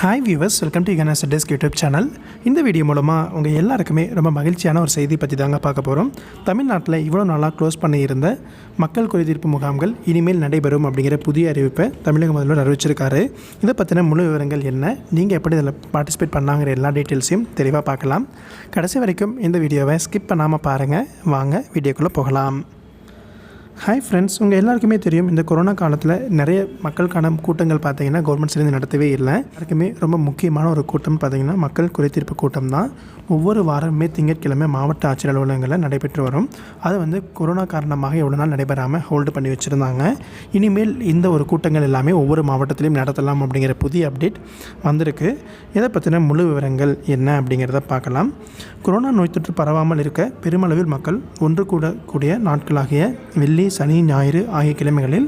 Hi viewers, welcome to எகனாஸ் desk YouTube channel. இந்த video மூலமாக உங்கள் எல்லாருக்குமே ரொம்ப மகிழ்ச்சியான ஒரு செய்தி பற்றி தாங்க பார்க்க போகிறோம். தமிழ்நாட்டில் இவ்வளோ நாளாக க்ளோஸ் பண்ணியிருந்த மக்கள் குறைதீர்ப்பு முகாம்கள் இனிமேல் நடைபெறும் அப்படிங்கிற புதிய அறிவிப்பை தமிழக முதல்வர் அறிவிச்சிருக்காரு. இதை பற்றின முழு விவரங்கள் என்ன, நீங்கள் எப்படி இதில் பார்ட்டிசிபேட் பண்ணாங்கிற எல்லா டீட்டெயில்ஸையும் தெளிவாக பார்க்கலாம். கடைசி வரைக்கும் இந்த வீடியோவை ஸ்கிப் பண்ணாமல் பாருங்கள். வாங்க வீடியோக்குள்ளே போகலாம். ஹாய் ஃப்ரெண்ட்ஸ், உங்கள் எல்லாருக்குமே தெரியும், இந்த கொரோனா காலத்தில் நிறைய மக்களுக்கான கூட்டங்கள் பார்த்திங்கன்னா கவர்மெண்ட் சேர்ந்து நடத்தவே இல்லை. எல்லாருக்குமே ரொம்ப முக்கியமான ஒரு கூட்டம் பார்த்திங்கன்னா மக்கள் குறைதீர்ப்பு கூட்டம் தான். ஒவ்வொரு வாரமே திங்கட்கிழமை மாவட்ட ஆட்சியர் அலுவலகங்களில் நடைபெற்று வரும். அது கொரோனா காரணமாக எவ்வளோ நாள் நடைபெறாமல் ஹோல்டு பண்ணி வச்சுருந்தாங்க. இனிமேல் இந்த ஒரு கூட்டங்கள் எல்லாமே ஒவ்வொரு மாவட்டத்திலையும் நடத்தலாம் அப்படிங்கிற புதிய அப்டேட் வந்திருக்கு. இதை பற்றின முழு விவரங்கள் என்ன அப்படிங்கிறத பார்க்கலாம். கொரோனா நோய் தொற்று பரவாமல் இருக்க பெருமளவில் மக்கள் ஒன்று கூடக்கூடிய நாட்களாகிய வெள்ளி, சனி, ஞாயிறு ஆகிய கிழமைகளில்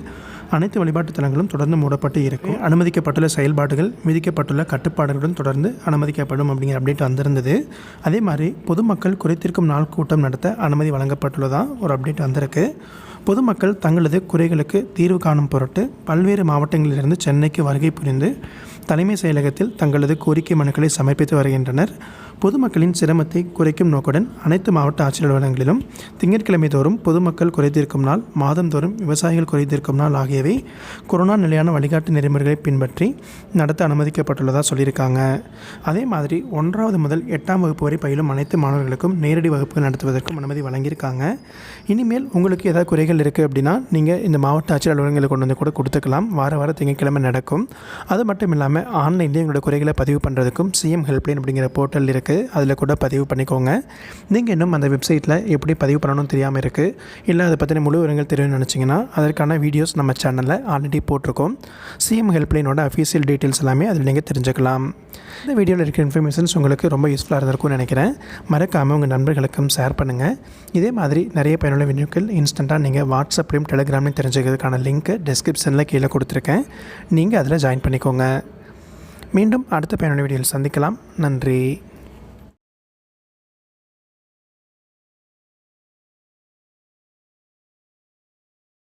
அனைத்து வழிபாட்டுத் தலங்களும் தொடர்ந்து மூடப்பட்டு இருக்கும். அனுமதிக்கப்பட்டுள்ள செயல்பாடுகள் விதிக்கப்பட்டுள்ள கட்டுப்பாடுகளுடன் தொடர்ந்து அனுமதிக்கப்படும் அப்படிங்கிற அப்டேட் வந்திருந்தது. அதே மாதிரி பொதுமக்கள் குறைதீர்க்கும் நாள் கூட்டம் நடத்த அனுமதி வழங்கப்பட்டுள்ளதாக ஒரு அப்டேட் வந்திருக்கு. பொதுமக்கள் தங்களது குறைகளுக்கு தீர்வு காணும் பொருட்டு பல்வேறு மாவட்டங்களிலிருந்து சென்னைக்கு வருகை புரிந்து தலைமை செயலகத்தில் தங்களது கோரிக்கை மனுக்களை சமர்ப்பித்து வருகின்றனர். பொதுமக்களின் சிரமத்தை குறைக்கும் நோக்குடன் அனைத்து மாவட்ட ஆட்சியர் அலுவலகங்களிலும் திங்கட்கிழமை தோறும் பொதுமக்கள் குறைதீர்க்கும் நாள், மாதந்தோறும் விவசாயிகள் குறைதீர்க்கும் நாள் ஆகியவை கொரோனா நிலையான வழிகாட்டு நெறிமுறைகளை பின்பற்றி நடத்த அனுமதிக்கப்பட்டுள்ளதாக சொல்லியிருக்காங்க. அதே மாதிரி 1வது முதல் 8ஆம் வகுப்பு வரை பயிலும் அனைத்து மாணவர்களுக்கும் நேரடி வகுப்புகள் நடத்துவதற்கும் அனுமதி வழங்கியிருக்காங்க. இனிமேல் உங்களுக்கு ஏதாவது குறைகள் இருக்குது அப்படின்னா நீங்கள் இந்த மாவட்ட ஆட்சியர் அலுவலகங்களை கொண்டு வந்து கூட கொடுத்துக்கலாம். வார திங்கட்கிழமை நடக்கும். அது மட்டும் இல்லாமல் ஆன்லைன்லேயே உங்களோட குறைகளை பதிவு பண்ணுறதுக்கும் cmhelpline அப்படிங்கிற போர்ட்டல் இருக்குது. அதில் கூட பதிவு பண்ணிக்கோங்க. நீங்கள் இன்னும் அந்த வெப்சைட்டில் எப்படி பதிவு பண்ணணும்னு தெரியாமல் இருக்குது, இல்லை அதை பற்றின முழு விவரங்கள் தெரியும்னு நினச்சிங்கன்னா அதற்கான வீடியோஸ் நம்ம சேனலில் ஆல்ரெடி போட்டிருக்கோம். cmhelpline அஃபீஷியல் டீட்டெயில்ஸ் எல்லாமே அதில் நீங்கள் தெரிஞ்சுக்கலாம். இந்த வீடியோவில் இருக்கிற இன்ஃபர்மேஷன்ஸ் உங்களுக்கு ரொம்ப யூஸ்ஃபுல்லாக இருந்திருக்கும்னு நினைக்கிறேன். மறக்காமல் உங்கள் நண்பர்களுக்கும் ஷேர் பண்ணுங்கள். இதே மாதிரி நிறைய பயனுள்ள வீடியோக்கள் இன்ஸ்டண்ட்டாக நீங்கள் வாட்ஸ்அப்லையும் டெலிகிராம்லையும் தெரிஞ்சுக்கிறதுக்கான லிங்க்கு டிஸ்கிரிப்ஷனில் கீழே கொடுத்துருக்கேன். நீங்கள் அதில் ஜாயின் பண்ணிக்கோங்க. மீண்டும் அடுத்த பயனுள்ள வீடியோவில் சந்திக்கலாம். நன்றி.